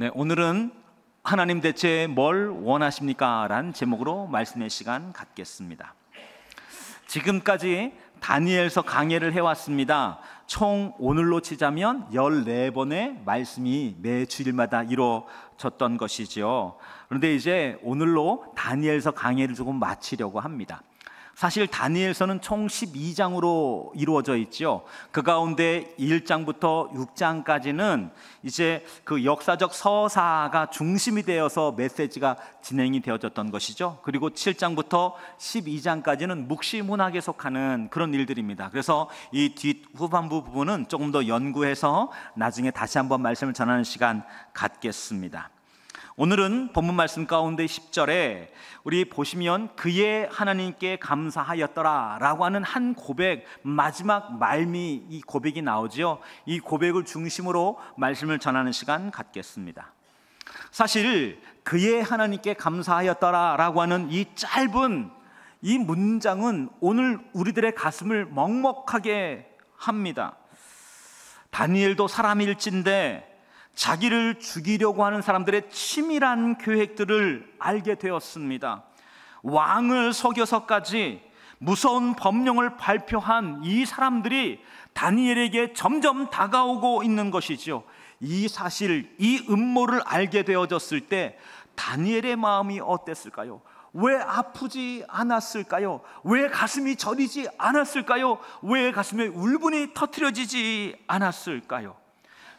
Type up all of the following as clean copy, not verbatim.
네, 오늘은 하나님 대체 뭘 원하십니까? 라는 제목으로 말씀의 시간 갖겠습니다. 지금까지 다니엘서 강해를 해왔습니다. 총 오늘로 치자면 14번의 말씀이 매 주일마다 이루어졌던 것이죠. 그런데 이제 오늘로 다니엘서 강해를 조금 마치려고 합니다. 사실 다니엘서는 총 12장으로 이루어져 있죠. 그 가운데 1장부터 6장까지는 이제 그 역사적 서사가 중심이 되어서 메시지가 진행이 되어졌던 것이죠. 그리고 7장부터 12장까지는 묵시문학에 속하는 그런 일들입니다. 그래서 이 뒷후반부 부분은 조금 더 연구해서 나중에 다시 한번 말씀을 전하는 시간 갖겠습니다. 오늘은 본문 말씀 가운데 10절에 우리 보시면 그의 하나님께 감사하였더라 라고 하는 한 고백, 마지막 말미 이 고백이 나오죠. 이 고백을 중심으로 말씀을 전하는 시간 갖겠습니다. 사실 그의 하나님께 감사하였더라 라고 하는 이 짧은 이 문장은 오늘 우리들의 가슴을 먹먹하게 합니다. 다니엘도 사람일진데 자기를 죽이려고 하는 사람들의 치밀한 계획들을 알게 되었습니다. 왕을 속여서까지 무서운 법령을 발표한 이 사람들이 다니엘에게 점점 다가오고 있는 것이죠. 이 사실, 이 음모를 알게 되어졌을 때 다니엘의 마음이 어땠을까요? 왜 아프지 않았을까요? 왜 가슴이 저리지 않았을까요? 왜 가슴에 울분이 터뜨려지지 않았을까요?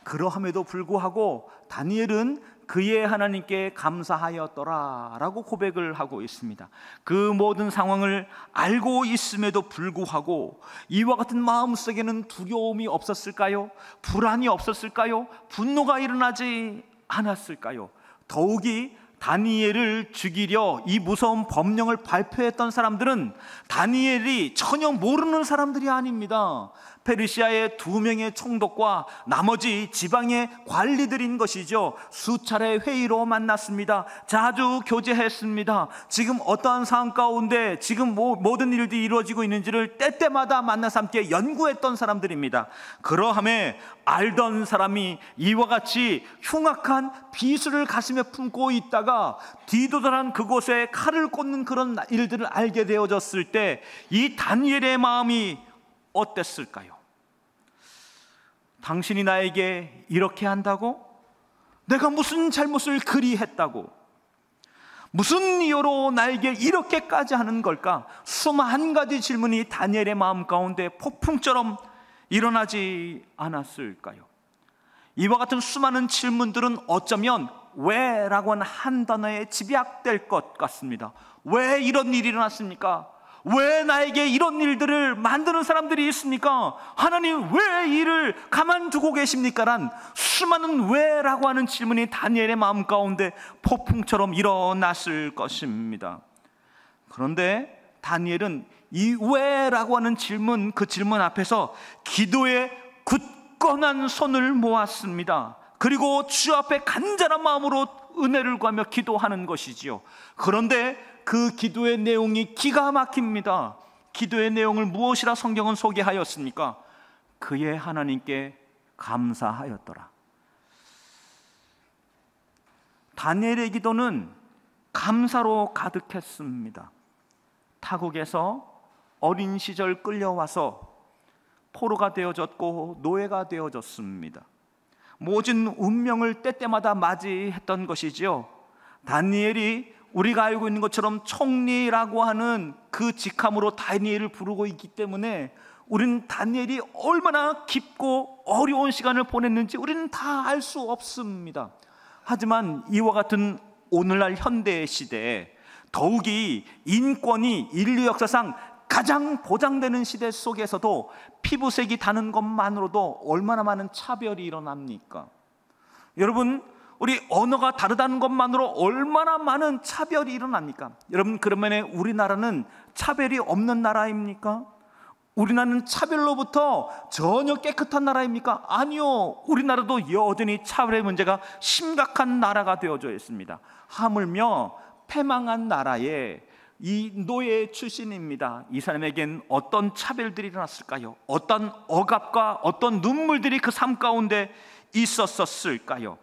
그러함에도 불구하고 다니엘은 그의 하나님께 감사하였더라 라고 고백을 하고 있습니다. 그 모든 상황을 알고 있음에도 불구하고 이와 같은 마음속에는 두려움이 없었을까요? 불안이 없었을까요? 분노가 일어나지 않았을까요? 더욱이 다니엘을 죽이려 이 무서운 법령을 발표했던 사람들은 다니엘이 전혀 모르는 사람들이 아닙니다. 페르시아의 2명의 총독과 나머지 지방의 관리들인 것이죠. 수차례 회의로 만났습니다. 자주 교제했습니다. 지금 어떠한 상황 가운데 지금 모든 일들이 이루어지고 있는지를 때때마다 만나서 함께 연구했던 사람들입니다. 그러함에 알던 사람이 이와 같이 흉악한 비수를 가슴에 품고 있다가 뒤도달한 그곳에 칼을 꽂는 그런 일들을 알게 되어졌을 때 이 다니엘의 마음이 어땠을까요? 당신이 나에게 이렇게 한다고? 내가 무슨 잘못을 그리 했다고? 무슨 이유로 나에게 이렇게까지 하는 걸까? 수만 가지 질문이 다니엘의 마음 가운데 폭풍처럼 일어나지 않았을까요? 이와 같은 수많은 질문들은 어쩌면 왜? 라고 하는 한 단어에 집약될 것 같습니다. 왜 이런 일이 일어났습니까? 왜 나에게 이런 일들을 만드는 사람들이 있습니까? 하나님 왜 이를 가만두고 계십니까? 란 수많은 왜라고 하는 질문이 다니엘의 마음 가운데 폭풍처럼 일어났을 것입니다. 그런데 다니엘은 이 왜라고 하는 질문, 그 질문 앞에서 기도의 굳건한 손을 모았습니다. 그리고 주 앞에 간절한 마음으로 은혜를 구하며 기도하는 것이지요. 그런데 그 기도의 내용이 기가 막힙니다. 기도의 내용을 무엇이라 성경은 소개하였습니까? 그의 하나님께 감사하였더라. 다니엘의 기도는 감사로 가득했습니다. 타국에서 어린 시절 끌려와서 포로가 되어졌고 노예가 되어졌습니다. 모진 운명을 때때마다 맞이했던 것이지요. 다니엘이 우리가 알고 있는 것처럼 총리라고 하는 그 직함으로 다니엘을 부르고 있기 때문에 우리는 다니엘이 얼마나 깊고 어려운 시간을 보냈는지 우리는 다 알 수 없습니다. 하지만 이와 같은 오늘날 현대 시대에 더욱이 인권이 인류 역사상 가장 보장되는 시대 속에서도 피부색이 다른 것만으로도 얼마나 많은 차별이 일어납니까? 여러분, 우리 언어가 다르다는 것만으로 얼마나 많은 차별이 일어납니까? 여러분, 그러면 우리나라는 차별이 없는 나라입니까? 우리나라는 차별로부터 전혀 깨끗한 나라입니까? 아니요. 우리나라도 여전히 차별의 문제가 심각한 나라가 되어져 있습니다. 하물며 패망한 나라에 이 노예 출신입니다. 이 사람에겐 어떤 차별들이 일어났을까요? 어떤 억압과 어떤 눈물들이 그 삶 가운데 있었을까요?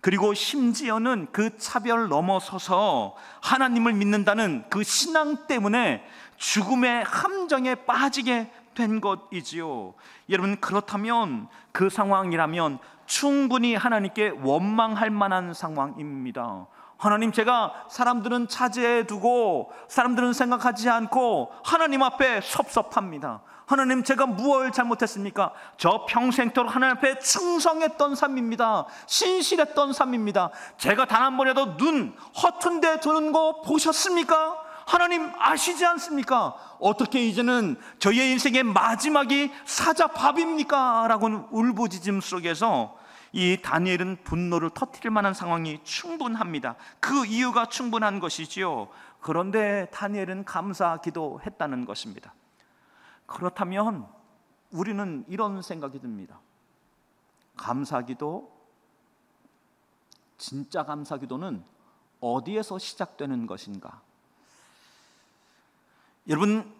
그리고 심지어는 그 차별 넘어서서 하나님을 믿는다는 그 신앙 때문에 죽음의 함정에 빠지게 된 것이지요. 여러분, 그렇다면 그 상황이라면 충분히 하나님께 원망할 만한 상황입니다. 하나님, 제가 사람들은 차지해 두고 사람들은 생각하지 않고 하나님 앞에 섭섭합니다. 하나님, 제가 무엇을 잘못했습니까? 저 평생토록 하나님 앞에 충성했던 삶입니다. 신실했던 삶입니다. 제가 단 한 번이라도 눈 허튼 데 두는 거 보셨습니까? 하나님 아시지 않습니까? 어떻게 이제는 저의 인생의 마지막이 사자밥입니까? 라고는 울부짖음 속에서 이 다니엘은 분노를 터뜨릴 만한 상황이 충분합니다. 그 이유가 충분한 것이지요. 그런데 다니엘은 감사 기도했다는 것입니다. 그렇다면 우리는 이런 생각이 듭니다. 감사 기도, 진짜 감사 기도는 어디에서 시작되는 것인가? 여러분,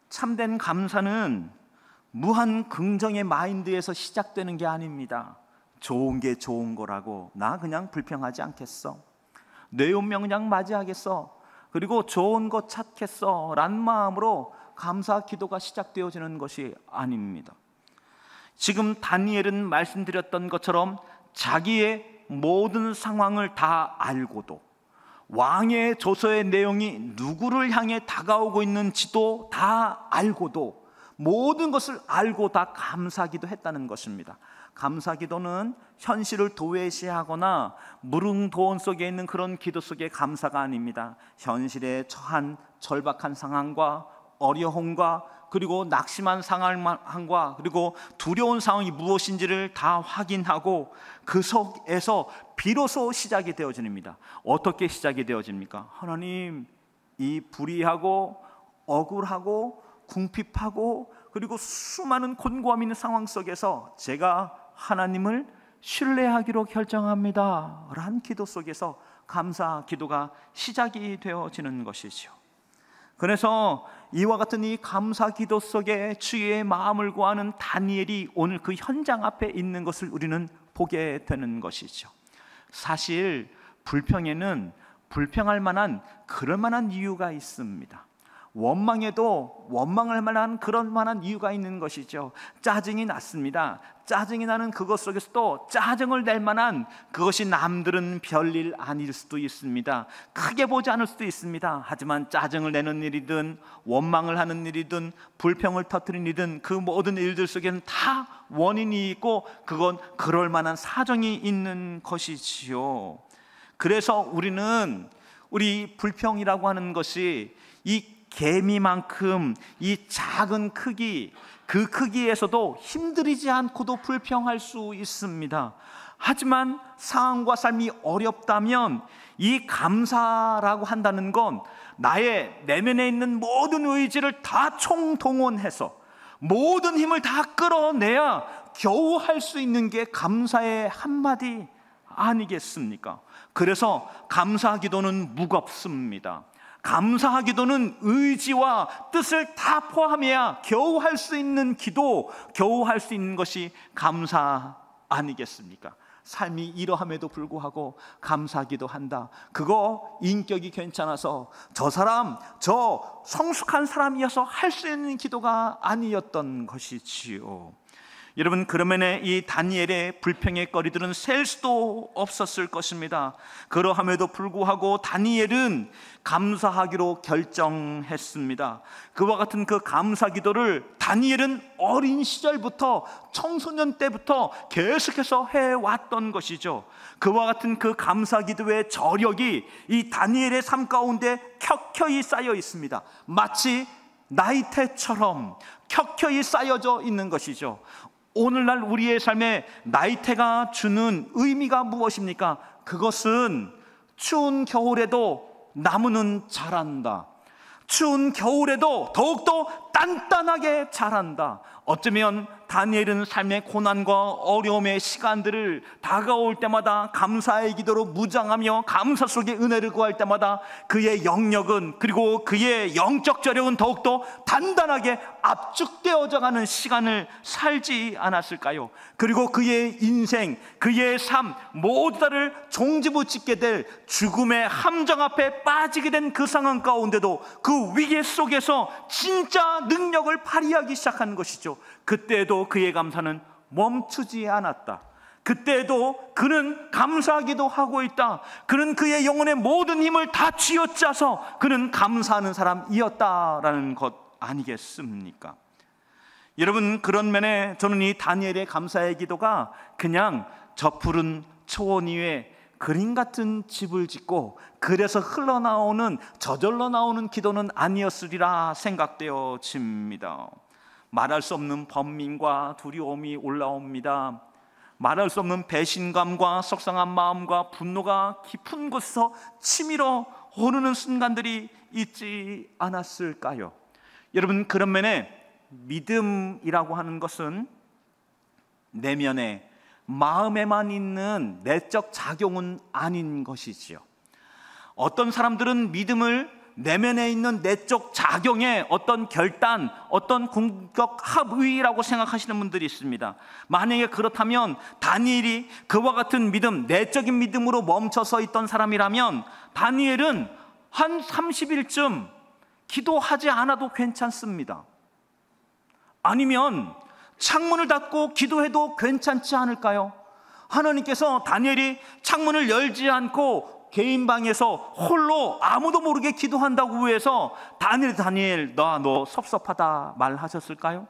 참된 감사는 무한 긍정의 마인드에서 시작되는 게 아닙니다. 좋은 게 좋은 거라고, 나 그냥 불평하지 않겠어, 내 운명 그냥 맞이하겠어, 그리고 좋은 거 찾겠어 라는 마음으로 감사 기도가 시작되어지는 것이 아닙니다. 지금 다니엘은 말씀드렸던 것처럼 자기의 모든 상황을 다 알고도, 왕의 조서의 내용이 누구를 향해 다가오고 있는지도 다 알고도, 모든 것을 알고 다 감사기도 했다는 것입니다. 감사기도는 현실을 도외시하거나 무릉도원 속에 있는 그런 기도 속의 감사가 아닙니다. 현실에 처한 절박한 상황과 어려움과 그리고 낙심한 상황과 그리고 두려운 상황이 무엇인지를 다 확인하고 그 속에서 비로소 시작이 되어집니다. 어떻게 시작이 되어집니까? 하나님, 이 불의하고 억울하고 궁핍하고 그리고 수많은 곤고함 있는 상황 속에서 제가 하나님을 신뢰하기로 결정합니다 라는 기도 속에서 감사 기도가 시작이 되어지는 것이죠. 그래서 이와 같은 이 감사 기도 속에 주의 마음을 구하는 다니엘이 오늘 그 현장 앞에 있는 것을 우리는 보게 되는 것이죠. 사실 불평에는 불평할 만한 그럴 만한 이유가 있습니다. 원망에도 원망할 만한 그런 만한 이유가 있는 것이죠. 짜증이 났습니다. 짜증이 나는 그것 속에서도 짜증을 낼 만한, 그것이 남들은 별일 아닐 수도 있습니다. 크게 보지 않을 수도 있습니다. 하지만 짜증을 내는 일이든 원망을 하는 일이든 불평을 터뜨리는 일이든 그 모든 일들 속에는 다 원인이 있고 그건 그럴 만한 사정이 있는 것이지요. 그래서 우리는 우리 불평이라고 하는 것이 이 개미만큼 이 작은 크기, 그 크기에서도 힘들이지 않고도 불평할 수 있습니다. 하지만 상황과 삶이 어렵다면 이 감사라고 한다는 건 나의 내면에 있는 모든 의지를 다 총동원해서 모든 힘을 다 끌어내야 겨우 할 수 있는 게 감사의 한마디 아니겠습니까? 그래서 감사 기도는 무겁습니다. 감사 기도는 의지와 뜻을 다 포함해야 겨우 할 수 있는 기도, 겨우 할 수 있는 것이 감사 아니겠습니까? 삶이 이러함에도 불구하고 감사 기도한다, 그거 인격이 괜찮아서 저 사람, 저 성숙한 사람이어서 할 수 있는 기도가 아니었던 것이지요. 여러분, 그러면 이 다니엘의 불평의 거리들은 셀 수도 없었을 것입니다. 그러함에도 불구하고 다니엘은 감사하기로 결정했습니다. 그와 같은 그 감사 기도를 다니엘은 어린 시절부터, 청소년 때부터 계속해서 해왔던 것이죠. 그와 같은 그 감사 기도의 저력이 이 다니엘의 삶 가운데 켜켜이 쌓여 있습니다. 마치 나이테처럼 켜켜이 쌓여져 있는 것이죠. 오늘날 우리의 삶에 나이테가 주는 의미가 무엇입니까? 그것은 추운 겨울에도 나무는 자란다. 추운 겨울에도 더욱더 단단하게 자란다. 어쩌면 다니엘은 삶의 고난과 어려움의 시간들을 다가올 때마다 감사의 기도로 무장하며 감사 속에 은혜를 구할 때마다 그의 영역은, 그리고 그의 영적 저력은 더욱더 단단하게 압축되어져 가는 시간을 살지 않았을까요? 그리고 그의 인생, 그의 삶 모두 다를 종지부짓게 될 죽음의 함정 앞에 빠지게 된 그 상황 가운데도 그 위기 속에서 진짜 능력을 발휘하기 시작한 것이죠. 그때도 그의 감사는 멈추지 않았다. 그때도 그는 감사하기도 하고 있다. 그는 그의 영혼의 모든 힘을 다 쥐어짜서 그는 감사하는 사람이었다라는 것 아니겠습니까? 여러분, 그런 면에 저는 이 다니엘의 감사의 기도가 그냥 저 푸른 초원 위에 그림 같은 집을 짓고 그래서 흘러나오는, 저절로 나오는 기도는 아니었으리라 생각되어집니다. 말할 수 없는 번민과 두려움이 올라옵니다. 말할 수 없는 배신감과 속상한 마음과 분노가 깊은 곳에서 치밀어 오르는 순간들이 있지 않았을까요? 여러분, 그런 면에 믿음이라고 하는 것은 내면에, 마음에만 있는 내적 작용은 아닌 것이지요. 어떤 사람들은 믿음을 내면에 있는 내적 작용의 어떤 결단, 어떤 궁극 합의라고 생각하시는 분들이 있습니다. 만약에 그렇다면 다니엘이 그와 같은 믿음, 내적인 믿음으로 멈춰서 있던 사람이라면 다니엘은 한 30일쯤 기도하지 않아도 괜찮습니다. 아니면 창문을 닫고 기도해도 괜찮지 않을까요? 하나님께서 다니엘이 창문을 열지 않고 개인 방에서 홀로 아무도 모르게 기도한다고 해서 다니엘 너 섭섭하다 말하셨을까요?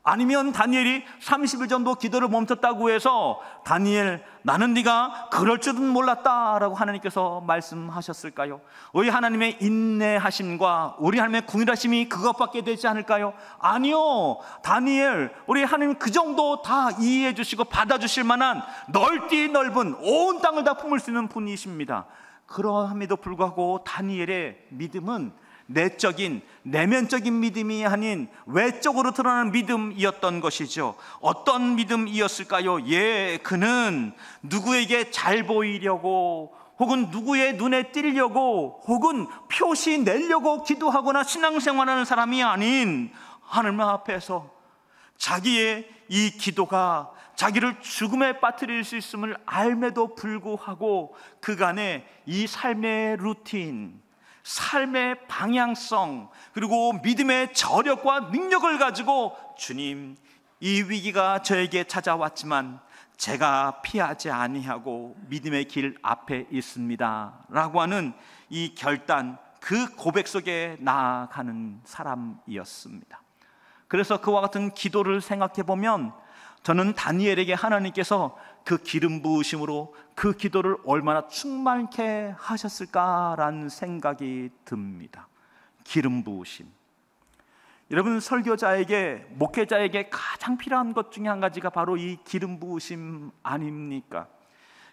아니면 다니엘이 30일 정도 기도를 멈췄다고 해서 다니엘, 나는 네가 그럴 줄은 몰랐다라고 하나님께서 말씀하셨을까요? 우리 하나님의 인내하심과 우리 하나님의 궁일하심이 그것밖에 되지 않을까요? 아니요. 다니엘, 우리 하나님 그 정도 다 이해해 주시고 받아주실 만한 넓디 넓은 온 땅을 다 품을 수 있는 분이십니다. 그러함에도 불구하고 다니엘의 믿음은 내적인, 내면적인 믿음이 아닌 외적으로 드러나는 믿음이었던 것이죠. 어떤 믿음이었을까요? 그는 누구에게 잘 보이려고, 혹은 누구의 눈에 띄려고, 혹은 표시 내려고 기도하거나 신앙생활하는 사람이 아닌 하나님 앞에서 자기의 이 기도가 자기를 죽음에 빠뜨릴 수 있음을 알매도 불구하고 그간의 이 삶의 루틴, 삶의 방향성, 그리고 믿음의 저력과 능력을 가지고 주님, 이 위기가 저에게 찾아왔지만 제가 피하지 아니하고 믿음의 길 앞에 있습니다 라고 하는 이 결단, 그 고백 속에 나아가는 사람이었습니다. 그래서 그와 같은 기도를 생각해 보면 저는 다니엘에게 하나님께서 그 기름 부으심으로 그 기도를 얼마나 충만케 하셨을까라는 생각이 듭니다. 기름 부으심. 여러분, 설교자에게, 목회자에게 가장 필요한 것 중에 한 가지가 바로 이 기름 부으심 아닙니까?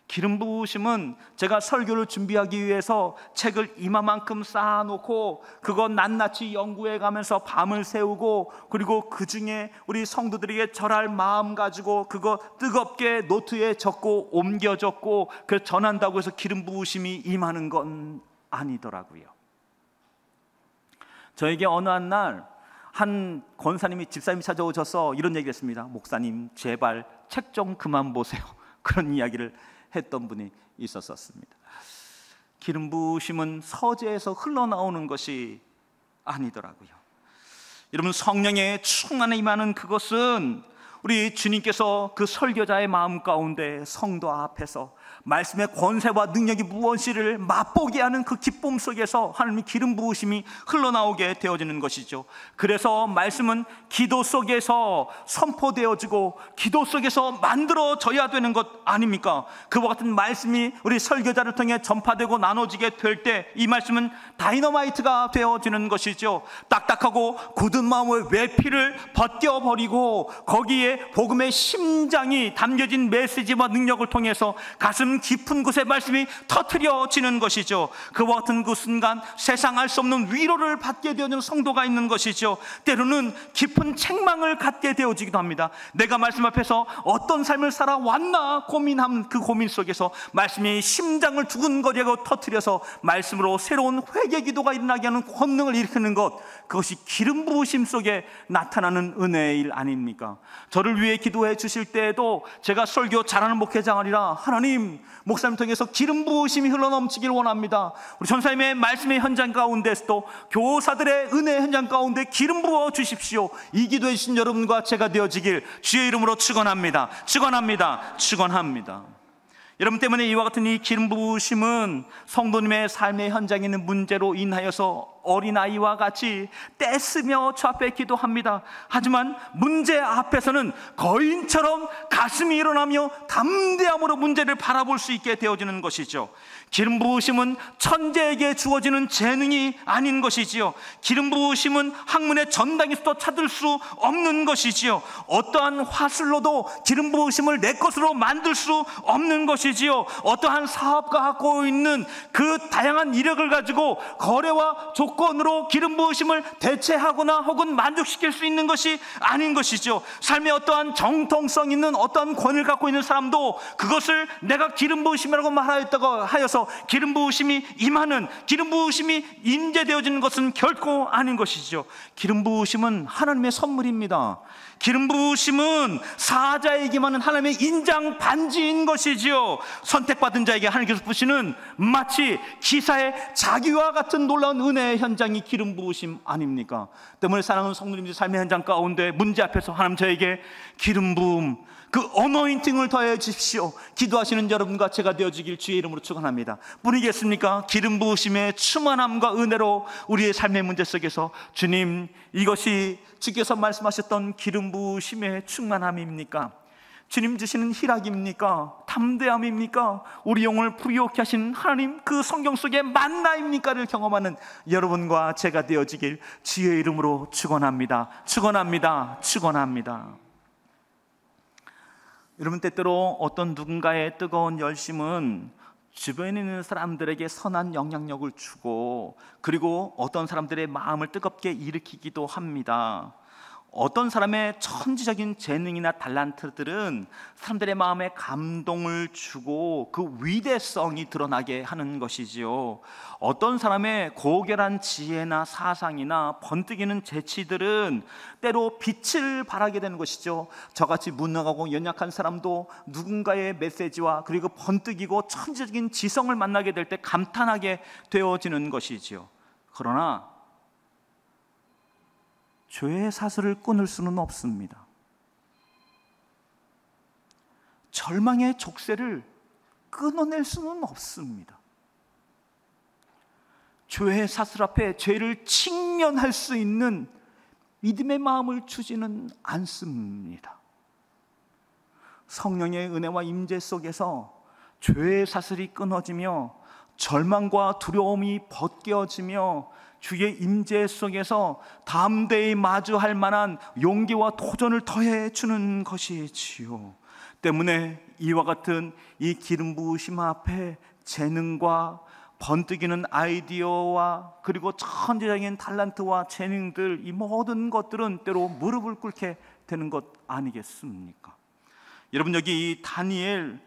기름 부으심은 제가 설교를 준비하기 위해서 책을 이마만큼 쌓아놓고 그거 낱낱이 연구해 가면서 밤을 새우고, 그리고 그 중에 우리 성도들에게 절할 마음 가지고 그거 뜨겁게 노트에 적고 옮겨 적고 그 전한다고 해서 기름 부으심이 임하는 건 아니더라고요. 저에게 어느 한 날 한 권사님이, 집사님이 찾아오셔서 이런 얘기를 했습니다. 목사님, 제발 책 좀 그만 보세요. 그런 이야기를 했던 분이 있었습니다. 기름 부으심은 서재에서 흘러나오는 것이 아니더라고요. 여러분, 성령의 충만에 임하는 그것은 우리 주님께서 그 설교자의 마음 가운데 성도 앞에서 말씀의 권세와 능력이 무엇인지를 맛보게 하는 그 기쁨 속에서 하나님의 기름 부으심이 흘러나오게 되어지는 것이죠. 그래서 말씀은 기도 속에서 선포되어지고 기도 속에서 만들어져야 되는 것 아닙니까? 그와 같은 말씀이 우리 설교자를 통해 전파되고 나눠지게 될 때 이 말씀은 다이너마이트가 되어지는 것이죠. 딱딱하고 굳은 마음의 외피를 벗겨버리고 거기에 복음의 심장이 담겨진 메시지와 능력을 통해서 가슴 가슴 깊은 곳에 말씀이 터트려지는 것이죠. 그와 같은 그 순간 세상 알 수 없는 위로를 받게 되어지는 성도가 있는 것이죠. 때로는 깊은 책망을 갖게 되어지기도 합니다. 내가 말씀 앞에서 어떤 삶을 살아왔나 고민한 그 고민 속에서 말씀이 심장을 두근거리고 터트려서 말씀으로 새로운 회개 기도가 일어나게 하는 권능을 일으키는 것, 그것이 기름 부으심 속에 나타나는 은혜의 일 아닙니까? 저를 위해 기도해 주실 때에도 제가 설교 잘하는 목회자가 아니라 하나님, 목사님 통해서 기름 부으심이 흘러넘치길 원합니다. 우리 전사님의 말씀의 현장 가운데서도 교사들의 은혜의 현장 가운데 기름 부어 주십시오. 이 기도해 주신 여러분과 제가 되어지길 주의 이름으로 축원합니다. 축원합니다. 축원합니다. 여러분 때문에 이와 같은 이 기름 부으심은 성도님의 삶의 현장에 있는 문제로 인하여서 어린아이와 같이 떼쓰며 주 앞에 기도합니다. 하지만 문제 앞에서는 거인처럼 가슴이 일어나며 담대함으로 문제를 바라볼 수 있게 되어지는 것이죠. 기름 부으심은 천재에게 주어지는 재능이 아닌 것이지요. 기름 부으심은 학문의 전당에서도 찾을 수 없는 것이지요. 어떠한 화술로도 기름 부으심을 내 것으로 만들 수 없는 것이지요. 어떠한 사업가 갖고 있는 그 다양한 이력을 가지고 거래와 조건으로 기름 부으심을 대체하거나 혹은 만족시킬 수 있는 것이 아닌 것이죠. 삶에 어떠한 정통성 있는 어떠한 권위를 갖고 있는 사람도 그것을 내가 기름 부으심이라고 말하였다고 하여서 기름 부으심이 임하는, 기름 부으심이 임재되어지는 것은 결코 아닌 것이죠. 기름 부으심은 하나님의 선물입니다. 기름 부으심은 사자에게만은 하나님의 인장 반지인 것이지요. 선택받은 자에게 하나님께서 부으시는 마치 기사의 자기와 같은 놀라운 은혜의 현장이 기름 부으심 아닙니까? 때문에 사랑하는 성도님들 삶의 현장 가운데 문제 앞에서 하나님 저에게 기름 부음, 그 어노인팅을 더해 주십시오. 기도하시는 여러분과 제가 되어지길 주의 이름으로 축원합니다. 뿐이겠습니까? 기름 부으심의 충만함과 은혜로 우리의 삶의 문제 속에서 주님, 이것이 주께서 말씀하셨던 기름 부으심의 충만함입니까? 주님 주시는 희락입니까? 담대함입니까? 우리 영혼을 부유케 하신 하나님 그 성경 속의 만나입니까를 경험하는 여러분과 제가 되어지길 주의 이름으로 축원합니다. 축원합니다. 축원합니다. 여러분, 때때로 어떤 누군가의 뜨거운 열심은 주변에 있는 사람들에게 선한 영향력을 주고, 그리고 어떤 사람들의 마음을 뜨겁게 일으키기도 합니다. 어떤 사람의 천지적인 재능이나 달란트들은 사람들의 마음에 감동을 주고 그 위대성이 드러나게 하는 것이지요. 어떤 사람의 고결한 지혜나 사상이나 번뜩이는 재치들은 때로 빛을 발하게 되는 것이죠. 저같이 무능하고 연약한 사람도 누군가의 메시지와 그리고 번뜩이고 천지적인 지성을 만나게 될 때 감탄하게 되어지는 것이지요. 그러나 죄의 사슬을 끊을 수는 없습니다. 절망의 족쇄를 끊어낼 수는 없습니다. 죄의 사슬 앞에 죄를 직면할 수 있는 믿음의 마음을 주지는 않습니다. 성령의 은혜와 임재 속에서 죄의 사슬이 끊어지며 절망과 두려움이 벗겨지며 주의 임재 속에서 담대히 마주할 만한 용기와 도전을 더해 주는 것이지요. 때문에 이와 같은 이 기름 부으심 앞에 재능과 번뜩이는 아이디어와 그리고 천재적인 달란트와 재능들, 이 모든 것들은 때로 무릎을 꿇게 되는 것 아니겠습니까? 여러분, 여기 이 다니엘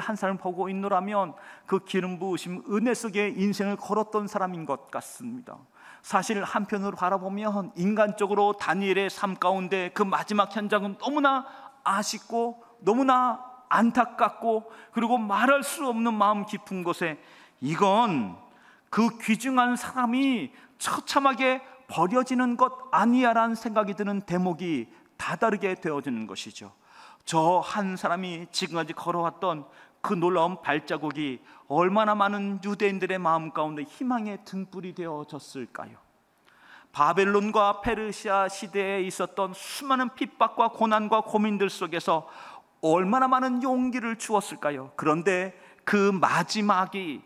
한 사람을 보고 있노라면 그 기름 부으심 은혜 속에 인생을 걸었던 사람인 것 같습니다. 사실 한편으로 바라보면 인간적으로 다니엘의 삶 가운데 그 마지막 현장은 너무나 아쉽고 너무나 안타깝고 그리고 말할 수 없는 마음 깊은 곳에 이건 그 귀중한 사람이 처참하게 버려지는 것 아니야라는 생각이 드는 대목이 다다르게 되어지는 것이죠. 저 한 사람이 지금까지 걸어왔던 그 놀라운 발자국이 얼마나 많은 유대인들의 마음 가운데 희망의 등불이 되어졌을까요? 바벨론과 페르시아 시대에 있었던 수많은 핍박과 고난과 고민들 속에서 얼마나 많은 용기를 주었을까요? 그런데 그 마지막이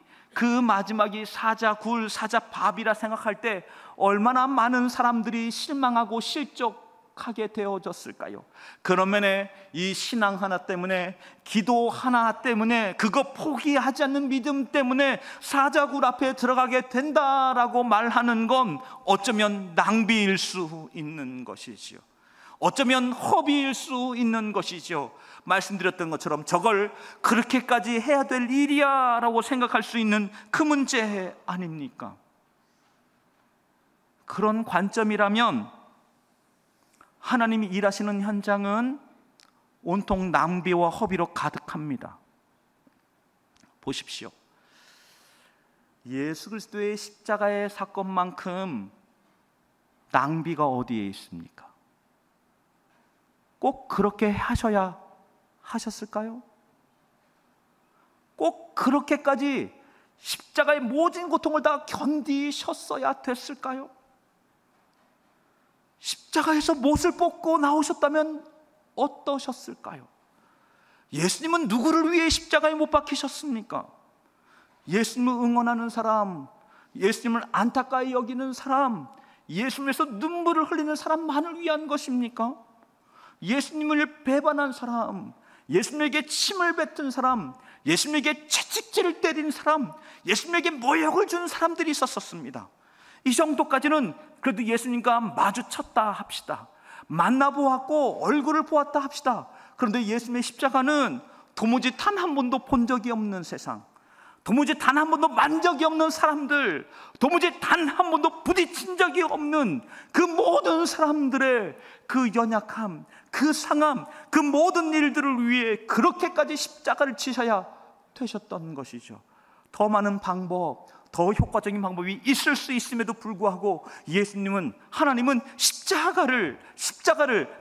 사자굴, 사자밥이라 생각할 때 얼마나 많은 사람들이 실망하고 실족 하게 되어졌을까요? 그러면 이 신앙 하나 때문에, 기도 하나 때문에, 그거 포기하지 않는 믿음 때문에 사자굴 앞에 들어가게 된다라고 말하는 건 어쩌면 낭비일 수 있는 것이지요. 어쩌면 허비일 수 있는 것이죠. 말씀드렸던 것처럼 저걸 그렇게까지 해야 될 일이야 라고 생각할 수 있는 그 문제 아닙니까? 그런 관점이라면 하나님이 일하시는 현장은 온통 낭비와 허비로 가득합니다. 보십시오. 예수 그리스도의 십자가의 사건만큼 낭비가 어디에 있습니까? 꼭 그렇게 하셔야 하셨을까요? 꼭 그렇게까지 십자가의 모든 고통을 다 견디셨어야 됐을까요? 십자가에서 못을 뽑고 나오셨다면 어떠셨을까요? 예수님은 누구를 위해 십자가에 못 박히셨습니까? 예수님을 응원하는 사람, 예수님을 안타까이 여기는 사람, 예수님에서 눈물을 흘리는 사람만을 위한 것입니까? 예수님을 배반한 사람, 예수님에게 침을 뱉은 사람, 예수님에게 채찍질을 때린 사람, 예수님에게 모욕을 준 사람들이 있었습니다. 이 정도까지는 그래도 예수님과 마주쳤다 합시다. 만나보았고 얼굴을 보았다 합시다. 그런데 예수님의 십자가는 도무지 단 한 번도 본 적이 없는 세상, 도무지 단 한 번도 만 적이 없는 사람들, 도무지 단 한 번도 부딪힌 적이 없는 그 모든 사람들의 그 연약함, 그 상함, 그 모든 일들을 위해 그렇게까지 십자가를 치셔야 되셨던 것이죠. 더 많은 방법, 더 효과적인 방법이 있을 수 있음에도 불구하고 예수님은, 하나님은 십자가를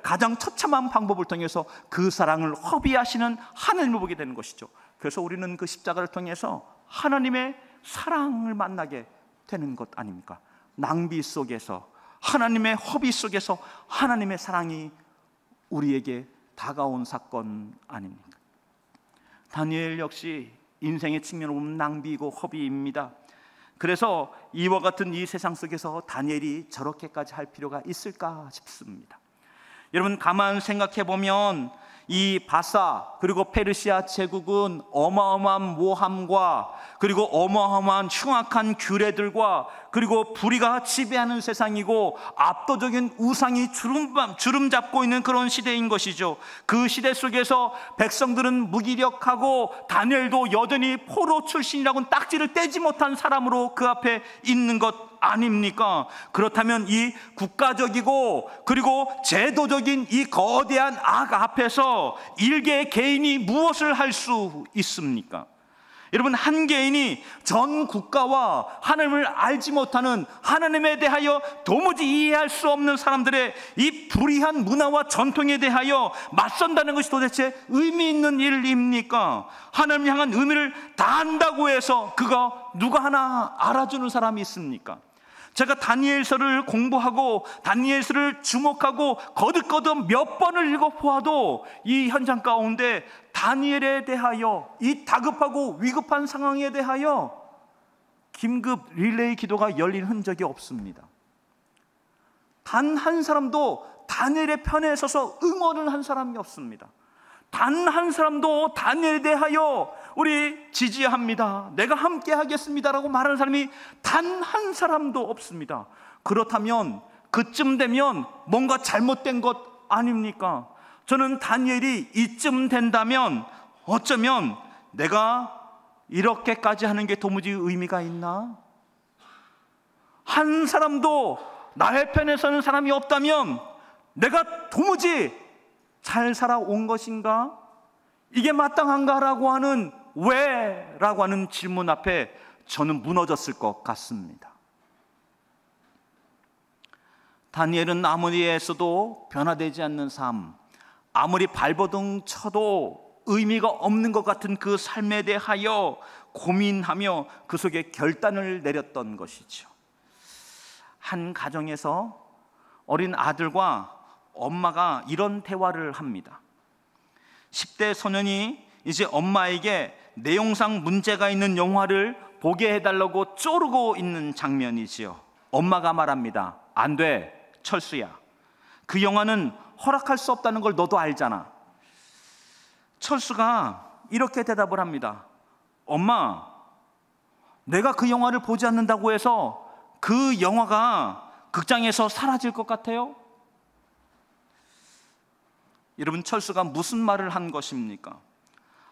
가장 처참한 방법을 통해서 그 사랑을 허비하시는 하나님을 보게 되는 것이죠. 그래서 우리는 그 십자가를 통해서 하나님의 사랑을 만나게 되는 것 아닙니까? 낭비 속에서, 하나님의 허비 속에서 하나님의 사랑이 우리에게 다가온 사건 아닙니까? 다니엘 역시 인생의 측면으로 보면 낭비이고 허비입니다. 그래서 이와 같은 이 세상 속에서 다니엘이 저렇게까지 할 필요가 있을까 싶습니다. 여러분, 가만 생각해 보면 이 바사 그리고 페르시아 제국은 어마어마한 모함과 그리고 어마어마한 흉악한 규례들과 그리고 불의가 지배하는 세상이고 압도적인 우상이 주름 잡고 있는 그런 시대인 것이죠. 그 시대 속에서 백성들은 무기력하고 다니엘도 여전히 포로 출신이라고는 딱지를 떼지 못한 사람으로 그 앞에 있는 것 아닙니까? 그렇다면 이 국가적이고 그리고 제도적인 이 거대한 악 앞에서 일개의 개인이 무엇을 할 수 있습니까? 여러분, 한 개인이 전 국가와 하나님을 알지 못하는, 하나님에 대하여 도무지 이해할 수 없는 사람들의 이 불의한 문화와 전통에 대하여 맞선다는 것이 도대체 의미 있는 일입니까? 하나님 향한 의미를 다 안다고 해서 그가 누가 하나 알아주는 사람이 있습니까? 제가 다니엘서를 공부하고 다니엘서를 주목하고 거듭거듭 몇 번을 읽어보아도 이 현장 가운데 다니엘에 대하여, 이 다급하고 위급한 상황에 대하여 긴급 릴레이 기도가 열린 흔적이 없습니다. 단 한 사람도 다니엘의 편에 서서 응원을 한 사람이 없습니다. 단 한 사람도 다니엘에 대하여 우리 지지합니다, 내가 함께 하겠습니다라고 말하는 사람이 단 한 사람도 없습니다. 그렇다면 그쯤 되면 뭔가 잘못된 것 아닙니까? 저는 다니엘이 이쯤 된다면 어쩌면 내가 이렇게까지 하는 게 도무지 의미가 있나? 한 사람도 나의 편에 서는 사람이 없다면 내가 도무지 잘 살아온 것인가? 이게 마땅한가라고 하는, 왜? 라고 하는 질문 앞에 저는 무너졌을 것 같습니다. 다니엘은 아무리 애써도 변화되지 않는 삶, 아무리 발버둥 쳐도 의미가 없는 것 같은 그 삶에 대하여 고민하며 그 속에 결단을 내렸던 것이죠. 한 가정에서 어린 아들과 엄마가 이런 대화를 합니다. 10대 소년이 이제 엄마에게 내용상 문제가 있는 영화를 보게 해달라고 쪼르고 있는 장면이지요. 엄마가 말합니다. 안 돼, 철수야. 그 영화는 허락할 수 없다는 걸 너도 알잖아. 철수가 이렇게 대답을 합니다. 엄마, 내가 그 영화를 보지 않는다고 해서 그 영화가 극장에서 사라질 것 같아요? 여러분, 철수가 무슨 말을 한 것입니까?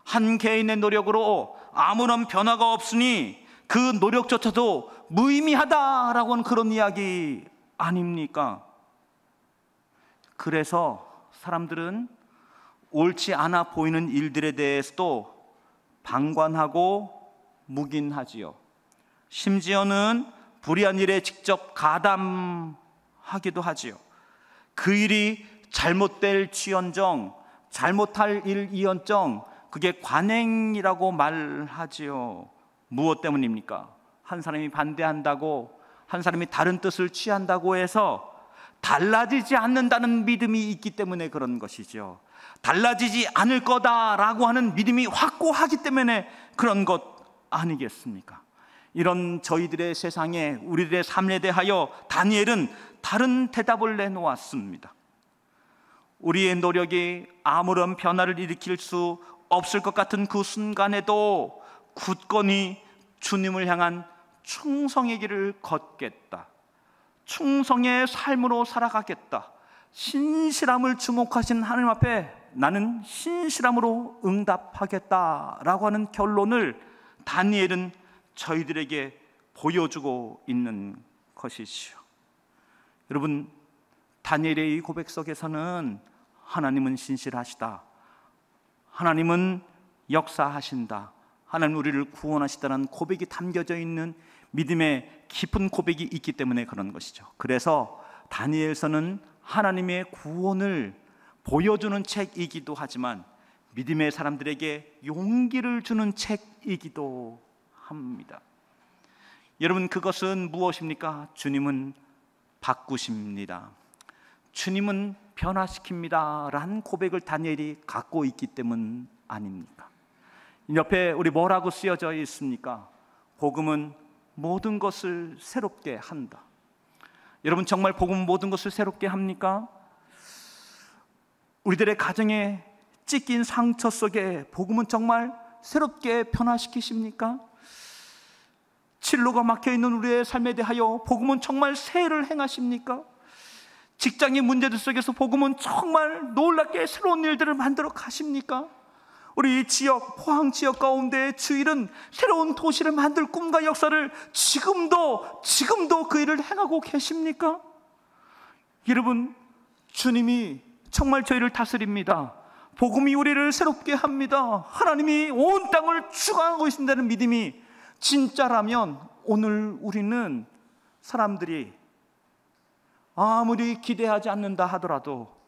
한 개인의 노력으로 아무런 변화가 없으니 그 노력조차도 무의미하다라고 하는 그런 이야기 아닙니까? 그래서 사람들은 옳지 않아 보이는 일들에 대해서도 방관하고 묵인하지요. 심지어는 불의한 일에 직접 가담하기도 하지요. 그 일이 잘못될지언정, 잘못할 일이언정 그게 관행이라고 말하지요. 무엇 때문입니까? 한 사람이 반대한다고, 한 사람이 다른 뜻을 취한다고 해서 달라지지 않는다는 믿음이 있기 때문에 그런 것이죠. 달라지지 않을 거다라고 하는 믿음이 확고하기 때문에 그런 것 아니겠습니까? 이런 저희들의 세상에, 우리들의 삶에 대하여 다니엘은 다른 대답을 내놓았습니다. 우리의 노력이 아무런 변화를 일으킬 수 없을 것 같은 그 순간에도 굳건히 주님을 향한 충성의 길을 걷겠다, 충성의 삶으로 살아가겠다, 신실함을 주목하신 하나님 앞에 나는 신실함으로 응답하겠다라고 하는 결론을 다니엘은 저희들에게 보여주고 있는 것이지요. 여러분, 다니엘의 이 고백 속에서는 하나님은 신실하시다, 하나님은 역사하신다, 하나님 우리를 구원하시다는 고백이 담겨져 있는 믿음의 깊은 고백이 있기 때문에 그런 것이죠. 그래서 다니엘서는 하나님의 구원을 보여주는 책이기도 하지만 믿음의 사람들에게 용기를 주는 책이기도 합니다. 여러분, 그것은 무엇입니까? 주님은 바꾸십니다. 주님은 변화시킵니다 라는 고백을 다니엘이 갖고 있기 때문 아닙니까? 옆에 우리 뭐라고 쓰여져 있습니까? 복음은 모든 것을 새롭게 한다. 여러분, 정말 복음은 모든 것을 새롭게 합니까? 우리들의 가정에 찢긴 상처 속에 복음은 정말 새롭게 변화시키십니까? 진로가 막혀있는 우리의 삶에 대하여 복음은 정말 새해를 행하십니까? 직장의 문제들 속에서 복음은 정말 놀랍게 새로운 일들을 만들어 가십니까? 우리 지역, 포항 지역 가운데 주일은 새로운 도시를 만들 꿈과 역사를 지금도 그 일을 행하고 계십니까? 여러분, 주님이 정말 저희를 다스립니다. 복음이 우리를 새롭게 합니다. 하나님이 온 땅을 주관하고 계신다는 믿음이 진짜라면 오늘 우리는 사람들이 아무리 기대하지 않는다 하더라도,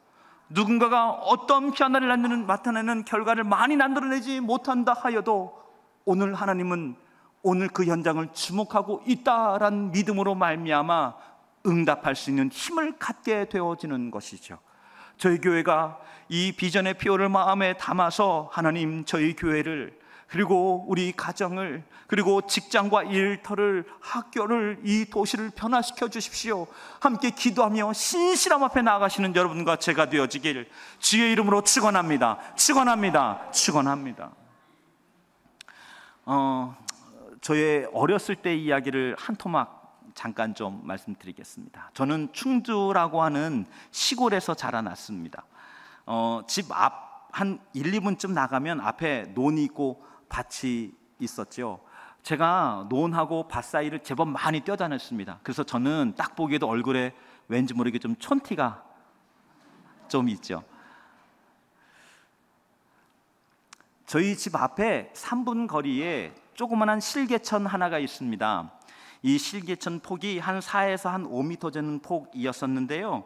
누군가가 어떤 변화를 나타내는 결과를 많이 만들어내지 못한다 하여도 오늘 하나님은 오늘 그 현장을 주목하고 있다라는 믿음으로 말미암아 응답할 수 있는 힘을 갖게 되어지는 것이죠. 저희 교회가 이 비전의 피오를 마음에 담아서 하나님, 저희 교회를, 그리고 우리 가정을, 그리고 직장과 일터를, 학교를, 이 도시를 변화시켜 주십시오. 함께 기도하며 신실함 앞에 나아가시는 여러분과 제가 되어지길 주의 이름으로 축원합니다. 축원합니다. 축원합니다. 저의 어렸을 때 이야기를 한 토막 잠깐 좀 말씀드리겠습니다. 저는 충주라고 하는 시골에서 자라났습니다. 집 앞 한 1, 2분쯤 나가면 앞에 논이 있고 밭이 있었죠. 제가 논하고 밭 사이를 제법 많이 뛰어다녔습니다. 그래서 저는 딱 보기에도 얼굴에 왠지 모르게 좀 촌티가 좀 있죠. 저희 집 앞에 3분 거리에 조그만한 실개천 하나가 있습니다. 이 실개천 폭이 한 4에서 한 5m 되는 폭이었었는데요,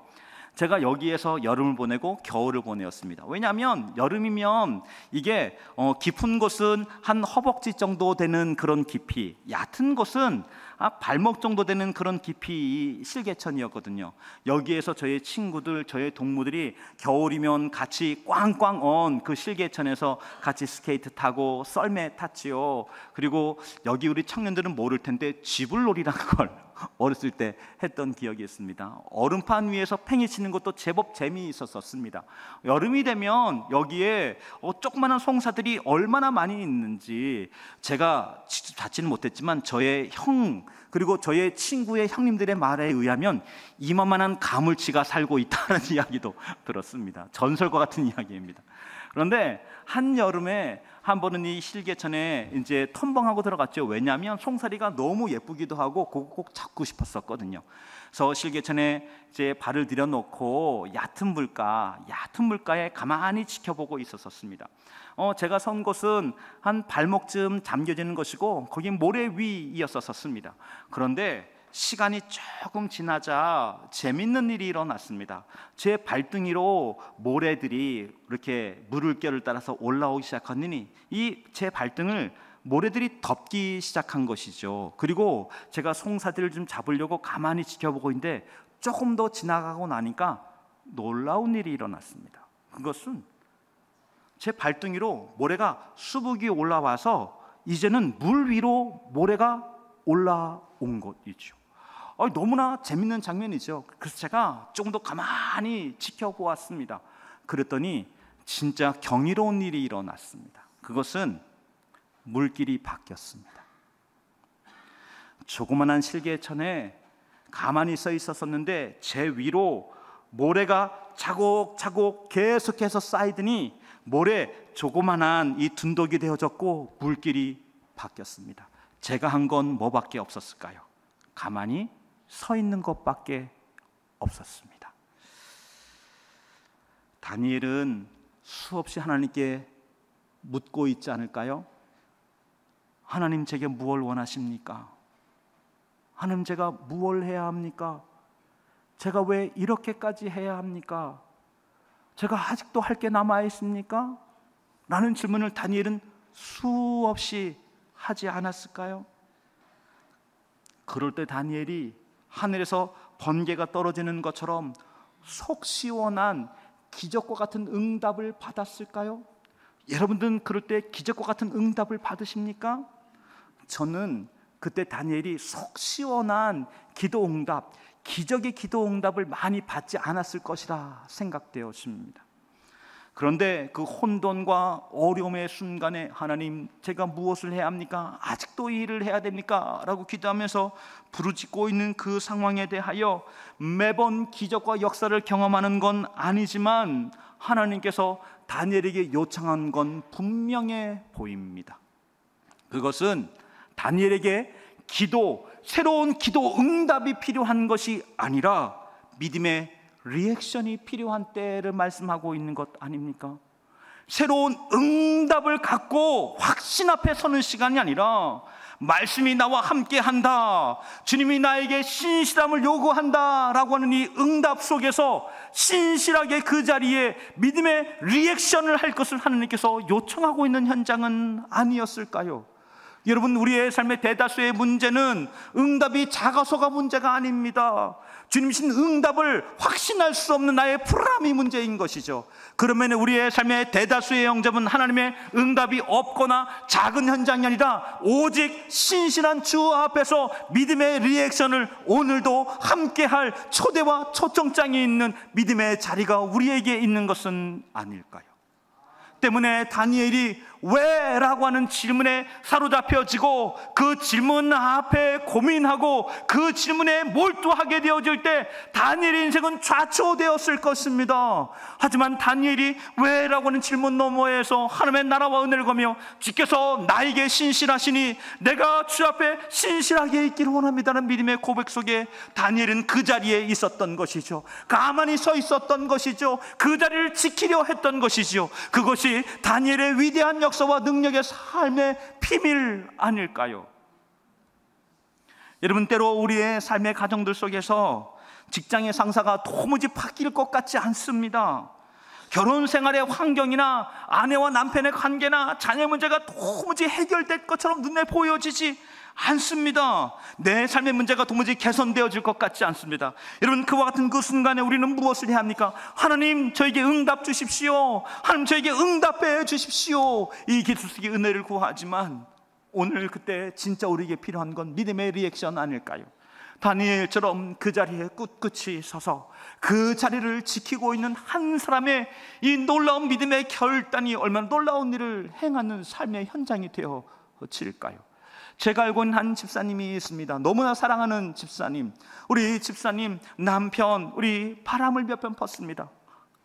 제가 여기에서 여름을 보내고 겨울을 보내었습니다. 왜냐하면 여름이면 이게 깊은 곳은 한 허벅지 정도 되는 그런 깊이, 얕은 곳은 발목 정도 되는 그런 깊이 실개천이었거든요. 여기에서 저의 친구들, 저의 동무들이 겨울이면 같이 꽝꽝 언 그 실개천에서 같이 스케이트 타고 썰매 탔지요. 그리고 여기 우리 청년들은 모를 텐데 쥐불놀이라는 걸 어렸을 때 했던 기억이 있습니다. 얼음판 위에서 팽이 치는 것도 제법 재미있었습니다. 여름이 되면 여기에 조그마한 송사들이 얼마나 많이 있는지 제가 직접 닿지는 못했지만 저의 형 그리고 저의 친구의 형님들의 말에 의하면 이만한 가물치가 살고 있다는 이야기도 들었습니다. 전설과 같은 이야기입니다. 그런데 한여름에 한 번은 이 실개천에 이제 텀벙하고 들어갔죠. 왜냐하면 송사리가 너무 예쁘기도 하고 그거 꼭 잡고 싶었었거든요. 그래서 실개천에 이제 발을 들여놓고 얕은 물가에 가만히 지켜보고 있었습니다. 제가 선 곳은 한 발목쯤 잠겨지는 것이고 거기 모래 위였었습니다. 그런데 시간이 조금 지나자 재밌는 일이 일어났습니다. 제 발등위로 모래들이 이렇게 물을결을 따라서 올라오기 시작하니 이 제 발등을 모래들이 덮기 시작한 것이죠. 그리고 제가 송사들을 좀 잡으려고 가만히 지켜보고 있는데 조금 더 지나가고 나니까 놀라운 일이 일어났습니다. 그것은 제 발등위로 모래가 수북이 올라와서 이제는 물 위로 모래가 올라온 것이죠. 너무나 재밌는 장면이죠. 그래서 제가 조금 더 가만히 지켜보았습니다. 그랬더니 진짜 경이로운 일이 일어났습니다. 그것은 물길이 바뀌었습니다. 조그만한 실개천에 가만히 서 있었었는데 제 위로 모래가 차곡차곡 계속해서 쌓이더니 모래 조그만한 이 둔덕이 되어졌고 물길이 바뀌었습니다. 제가 한 건 뭐밖에 없었을까요? 가만히 서 있는 것밖에 없었습니다. 다니엘은 수없이 하나님께 묻고 있지 않을까요? 하나님 제게 무엇을 원하십니까? 하나님 제가 무엇을 해야 합니까? 제가 왜 이렇게까지 해야 합니까? 제가 아직도 할 게 남아 있습니까? 라는 질문을 다니엘은 수없이 하지 않았을까요? 그럴 때 다니엘이 하늘에서 번개가 떨어지는 것처럼 속 시원한 기적과 같은 응답을 받았을까요? 여러분들은 그럴 때 기적과 같은 응답을 받으십니까? 저는 그때 다니엘이 속 시원한 기도 응답, 기적의 기도 응답을 많이 받지 않았을 것이라 생각되었습니다. 그런데 그 혼돈과 어려움의 순간에 하나님 제가 무엇을 해야 합니까? 아직도 이 일을 해야 됩니까? 라고 기도하면서 부르짖고 있는 그 상황에 대하여 매번 기적과 역사를 경험하는 건 아니지만 하나님께서 다니엘에게 요청한 건 분명해 보입니다. 그것은 다니엘에게 새로운 기도 응답이 필요한 것이 아니라 믿음의 리액션이 필요한 때를 말씀하고 있는 것 아닙니까? 새로운 응답을 갖고 확신 앞에 서는 시간이 아니라 말씀이 나와 함께 한다, 주님이 나에게 신실함을 요구한다 라고 하는 이 응답 속에서 신실하게 그 자리에 믿음의 리액션을 할 것을 하나님께서 요청하고 있는 현장은 아니었을까요? 여러분, 우리의 삶의 대다수의 문제는 응답이 작아서가 문제가 아닙니다. 주님이신 응답을 확신할 수 없는 나의 불안함이 문제인 것이죠. 그러면 우리의 삶의 대다수의 영접은 하나님의 응답이 없거나 작은 현장이 아니라 오직 신실한 주 앞에서 믿음의 리액션을 오늘도 함께할 초대와 초청장이 있는 믿음의 자리가 우리에게 있는 것은 아닐까요? 때문에 다니엘이 왜? 라고 하는 질문에 사로잡혀지고 그 질문 앞에 고민하고 그 질문에 몰두하게 되어질 때 다니엘의 인생은 좌초되었을 것입니다. 하지만 다니엘이 왜? 라고 하는 질문 너머에서 하나님의 나라와 은혜를 거며 주께서 나에게 신실하시니 내가 주 앞에 신실하게 있기를 원합니다라는 믿음의 고백 속에 다니엘은 그 자리에 있었던 것이죠. 가만히 서 있었던 것이죠. 그 자리를 지키려 했던 것이죠. 그것이 다니엘의 위대한 역사와 능력의 삶의 비밀 아닐까요? 여러분, 때로 우리의 삶의 가정들 속에서 직장의 상사가 도무지 바뀔 것 같지 않습니다. 결혼 생활의 환경이나 아내와 남편의 관계나 자녀 문제가 도무지 해결될 것처럼 눈에 보여지지 않습니다. 내 삶의 문제가 도무지 개선되어질 것 같지 않습니다. 여러분, 그와 같은 그 순간에 우리는 무엇을 해야 합니까? 하나님, 저에게 응답 주십시오. 하나님, 저에게 응답해 주십시오. 이 기술식의 은혜를 구하지만 오늘 그때 진짜 우리에게 필요한 건 믿음의 리액션 아닐까요? 다니엘처럼 그 자리에 꿋꿋이 서서 그 자리를 지키고 있는 한 사람의 이 놀라운 믿음의 결단이 얼마나 놀라운 일을 행하는 삶의 현장이 되어질까요? 제가 알고 있는 한 집사님이 있습니다. 너무나 사랑하는 집사님. 우리 집사님 남편, 우리 바람을 몇 번 폈습니다.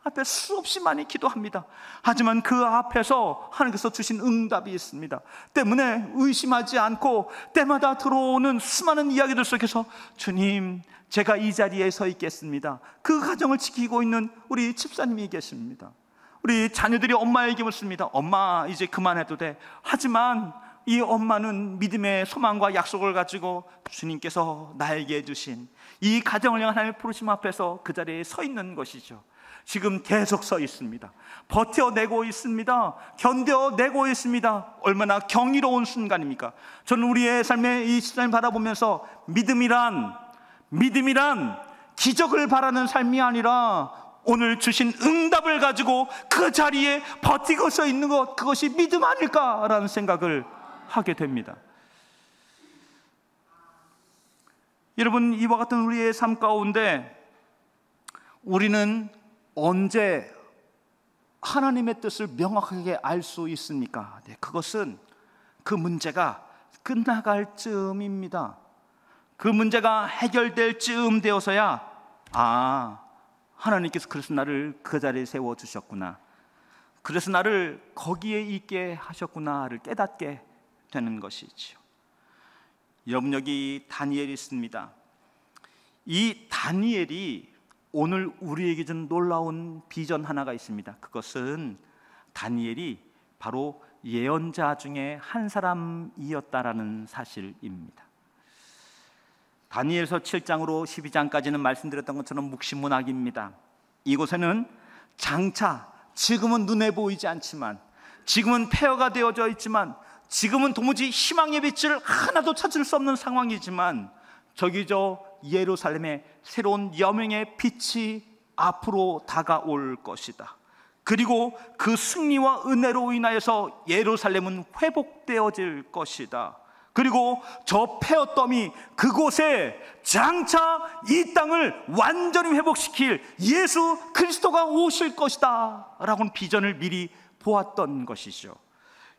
앞에 수없이 많이 기도합니다. 하지만 그 앞에서 하나님께서 주신 응답이 있습니다. 때문에 의심하지 않고 때마다 들어오는 수많은 이야기들 속에서 주님, 제가 이 자리에 서 있겠습니다. 그 가정을 지키고 있는 우리 집사님이 계십니다. 우리 자녀들이 엄마에게 묻습니다. 엄마, 이제 그만해도 돼. 하지만 이 엄마는 믿음의 소망과 약속을 가지고 주님께서 나에게 주신 이 가정을 향한 하나님의 부르심 앞에서 그 자리에 서 있는 것이죠. 지금 계속 서 있습니다. 버텨내고 있습니다. 견뎌내고 있습니다. 얼마나 경이로운 순간입니까? 저는 우리의 삶의 이 시간을 바라보면서 믿음이란 기적을 바라는 삶이 아니라 오늘 주신 응답을 가지고 그 자리에 버티고 서 있는 것, 그것이 믿음 아닐까라는 생각을 하게 됩니다. 여러분, 이와 같은 우리의 삶 가운데 우리는 언제 하나님의 뜻을 명확하게 알 수 있습니까? 네, 그것은 그 문제가 끝나갈 즈음입니다. 그 문제가 해결될 즈음 되어서야 하나님께서 그래서 나를 그 자리에 세워주셨구나, 그래서 나를 거기에 있게 하셨구나를 깨닫게 되는 것이지요. 여러분, 여기 다니엘이 있습니다. 이 다니엘이 오늘 우리에게 준 놀라운 비전 하나가 있습니다. 그것은 다니엘이 바로 예언자 중에 한 사람이었다라는 사실입니다. 다니엘서 7장으로 12장까지는 말씀드렸던 것처럼 묵시문학입니다. 이곳에는 장차, 지금은 눈에 보이지 않지만, 지금은 폐허가 되어져 있지만, 지금은 도무지 희망의 빛을 하나도 찾을 수 없는 상황이지만, 저기 저 예루살렘의 새로운 여명의 빛이 앞으로 다가올 것이다. 그리고 그 승리와 은혜로 인하여서 예루살렘은 회복되어질 것이다. 그리고 저 폐허더미 그곳에 장차 이 땅을 완전히 회복시킬 예수 그리스도가 오실 것이다 라고는 비전을 미리 보았던 것이죠.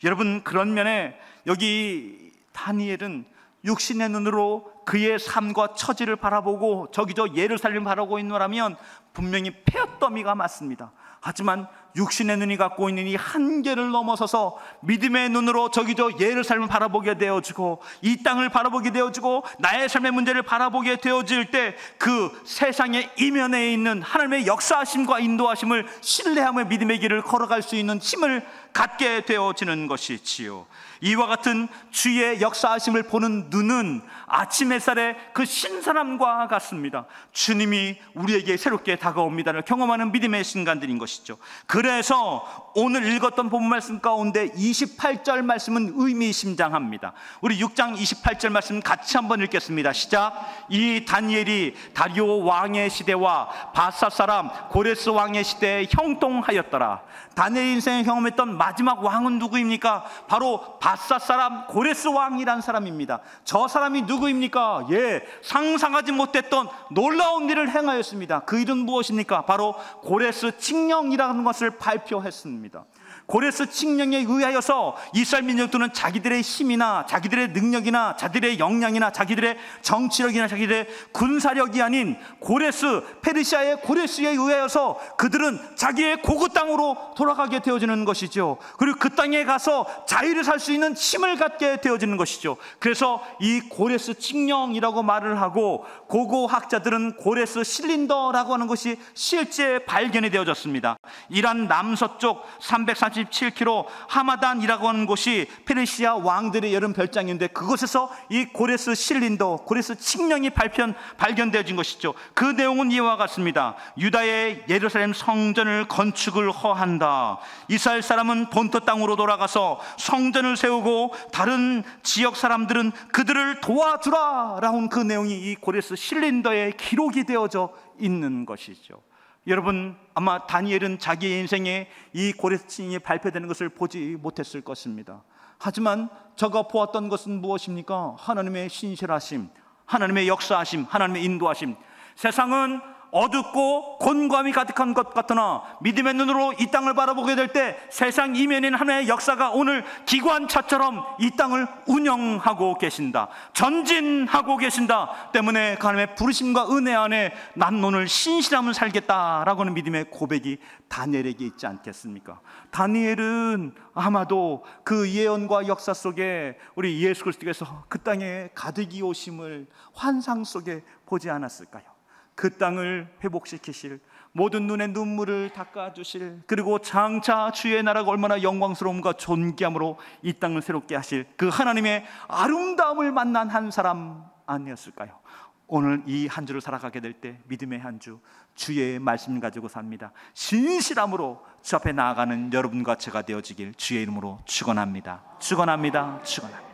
여러분, 그런 면에 여기 다니엘은 육신의 눈으로 그의 삶과 처지를 바라보고 저기 저 예루살렘을 바라보고 있노라면 분명히 폐허더미가 맞습니다. 하지만 육신의 눈이 갖고 있는 이 한계를 넘어서서 믿음의 눈으로 저기 저 예루살렘을 바라보게 되어지고 이 땅을 바라보게 되어지고 나의 삶의 문제를 바라보게 되어질 때 그 세상의 이면에 있는 하나님의 역사하심과 인도하심을 신뢰하며 믿음의 길을 걸어갈 수 있는 힘을 갖게 되어지는 것이지요. 이와 같은 주의 역사하심을 보는 눈은 아침 햇살의 그 신선함과 같습니다. 주님이 우리에게 새롭게 다가옵니다를 경험하는 믿음의 순간들인 것이죠. 그래서 오늘 읽었던 본문 말씀 가운데 28절 말씀은 의미심장합니다. 우리 6장 28절 말씀 같이 한번 읽겠습니다. 시작. 이 다니엘이 다리오 왕의 시대와 바사 사람 고레스 왕의 시대에 형통하였더라. 다니엘 인생에 경험했던 마지막 왕은 누구입니까? 바로 바사 사람 고레스 왕이란 사람입니다. 저 사람이 누구입니까? 상상하지 못했던 놀라운 일을 행하였습니다. 그 일은 무엇입니까? 바로 고레스 칙령이라는 것을 발표했습니다. 고레스 칙령에 의하여서 이스라엘 민족들은 자기들의 힘이나 자기들의 능력이나 자기들의 역량이나 자기들의 정치력이나 자기들의 군사력이 아닌 고레스, 페르시아의 고레스에 의하여서 그들은 자기의 고구 땅으로 돌아가게 되어지는 것이죠. 그리고 그 땅에 가서 자유를 살 수 있는 힘을 갖게 되어지는 것이죠. 그래서 이 고레스 칙령이라고 말을 하고 고고학자들은 고레스 실린더라고 하는 것이 실제 발견이 되어졌습니다. 이란 남서쪽 340 47km 하마단이라고 하는 곳이 페르시아 왕들의 여름 별장인데, 그곳에서 이 고레스 실린더, 고레스 칙령이 발견되어진 것이죠. 그 내용은 이와 같습니다. 유다의 예루살렘 성전을 건축을 허한다. 이스라엘 사람은 본토 땅으로 돌아가서 성전을 세우고 다른 지역 사람들은 그들을 도와주라 라는 그 내용이 이 고레스 실린더에 기록이 되어져 있는 것이죠. 여러분, 아마 다니엘은 자기의 인생에 이 고레스층이 발표되는 것을 보지 못했을 것입니다. 하지만 저가 보았던 것은 무엇입니까? 하나님의 신실하심, 하나님의 역사하심, 하나님의 인도하심. 세상은 어둡고 곤고함이 가득한 것 같으나 믿음의 눈으로 이 땅을 바라보게 될 때 세상 이면인 하나님의 역사가 오늘 기관차처럼 이 땅을 운영하고 계신다, 전진하고 계신다 때문에 그 하나님의 부르심과 은혜 안에 난 오늘 신실함을 살겠다라고 하는 믿음의 고백이 다니엘에게 있지 않겠습니까? 다니엘은 아마도 그 예언과 역사 속에 우리 예수 그리스도께서 그 땅에 가득히 오심을 환상 속에 보지 않았을까요? 그 땅을 회복시키실, 모든 눈의 눈물을 닦아주실, 그리고 장차 주의 나라가 얼마나 영광스러움과 존귀함으로 이 땅을 새롭게 하실 그 하나님의 아름다움을 만난 한 사람 아니었을까요? 오늘 이 한 주를 살아가게 될 때 믿음의 한 주, 주의 말씀 가지고 삽니다. 신실함으로 주 앞에 나아가는 여러분과 제가 되어지길 주의 이름으로 축원합니다. 축원합니다. 축원합니다.